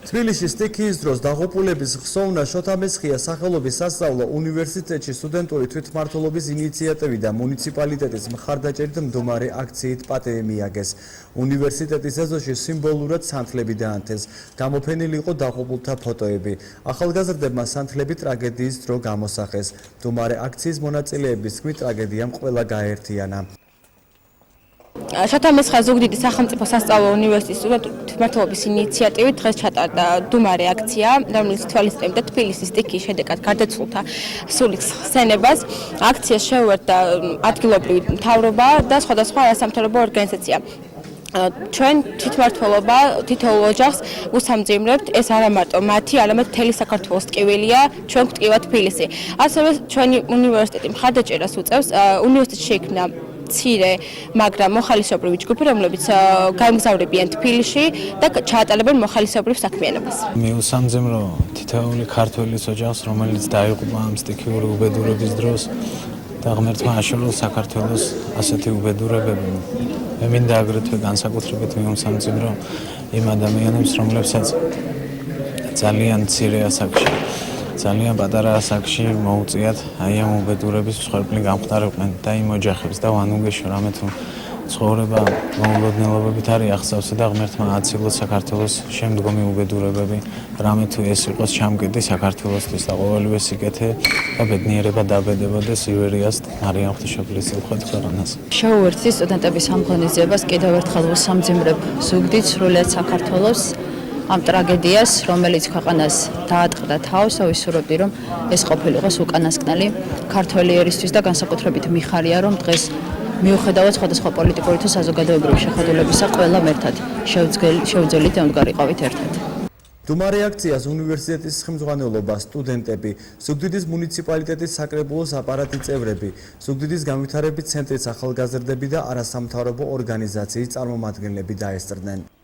თბილისის სტიქიის დროს დაღუპულების ხსოვნა შოთა მესხია სახელობის სასწავლო უნივერსიტეტში სტუდენტური თვითმმართველობის ინიციატივით და მუნიციპალიტეტის მხარდაჭერით მდგომარე აქციით პატივი მიაგეს. უნივერსიტეტის ეზოში სიმბოლურად სანთლები დაანთეს. გამოფენილი იყო დაღუპულთა ფოტოები. ახალგაზრდებმა სანთლები ტრაგედიის დრო გამოსახეს. მდგომარე აქციის მონაწილეების თქმით ტრაგედიამ ყველა გააერთიანა. შოთა მესხა ზუგდიდის სახელმწიფო სასწავლო უნივერსიტეტის თვითმმართველობის ინიციატივით დღეს ჩატარდა მდგომარე აქცია, რომელიც თვალისწინებდა თბილისის სტიქიის შედეგად გარდაცვლილთა სულით ხსენებას. აქციას შეუერთდა ადგილობრივი მთავრობა და სხვადასხვა არასამთავრობო ორგანიზაცია. ჩვენ თვითმმართველობა თითოეულ ოჯახს უსამძიმრებთ, ეს არა მარტო მათი, არამედ მთელი საქართველოს ტკივილია, ჩვენ გვტკივა თბილისი. ასევე ჩვენი უნივერსიტეტი მხარდაჭერას უწევს, უნივერსიტეტში შეიქმნა მცირე, მაგრამ მოხალისეობრივი ჯგუფი, რომლებიც გაემგზავრებიან თბილისში და ჩაატარებენ მოხალისეობრივ საქმიანობას. მიუსამძიმრო თითოეული ქართველის ოჯახს, რომელიც დაიღუპა ამ სტიქიური უბედურების დროს და ღმერთმა აშოროს საქართველოს ასეთი უბედურებები. მე მინდა აგრეთვე განსაკუთრებით მიუსამძიმრო იმ ადამიანებს, რომლებსაც ძალიან მცირე ასაკში, ძალიან პატარა ასაკში მოუწიათ აი ამ უბედურების მსხვერპლი გამხდარიყვნენ და იმ ოჯახებს და ვანუგეშო რამე თუ ცხოვრება მოულოდნელობებით არის ახსავსე და ღმერთმა აცილოს საქართველოს შემდგომი უბედურებები, რამე თუ ეს იყოს ჩამკეტი საქართველოსთვის და ყოველივე სიკეთე და ბედნიერება დაბედებოდეს ივერიას მარიამ ღვთისმშობლის წილხვეთ ქვეყანას. შეუერთდი სტუდენტების ამ ღონისძიებას კიდევ ერთხელ ვუსამძიმრებ ზუგდიდს, სრულიად საქართველოს ამ ტრაგედიას, რომელიც ქვეყანას დაატყდა თავს, ვისურვებდი, რომ ეს ყოფილიყოს უკანასკნელი ქართველი ერისთვის და განსაკუთრებით მიხარია, რომ დღეს მიუხედავად სხვადასხვა პოლიტიკური თუ საზოგადოებრივი შეხედულებისა, ყველამ ერთად შევძელით ემდგარიყავით ერთად. მდგომარე აქციას უნივერსიტეტის ხელმძღვანელობა, სტუდენტები, ზუგდიდის მუნიციპალიტეტის საკრებულოს აპარატი წევრები, ზუგდიდის განვითარების ცენტრის ახალგაზრდები და არასამთავრობო ორგანიზაციის წარმომადგენლები დაესწრნენ.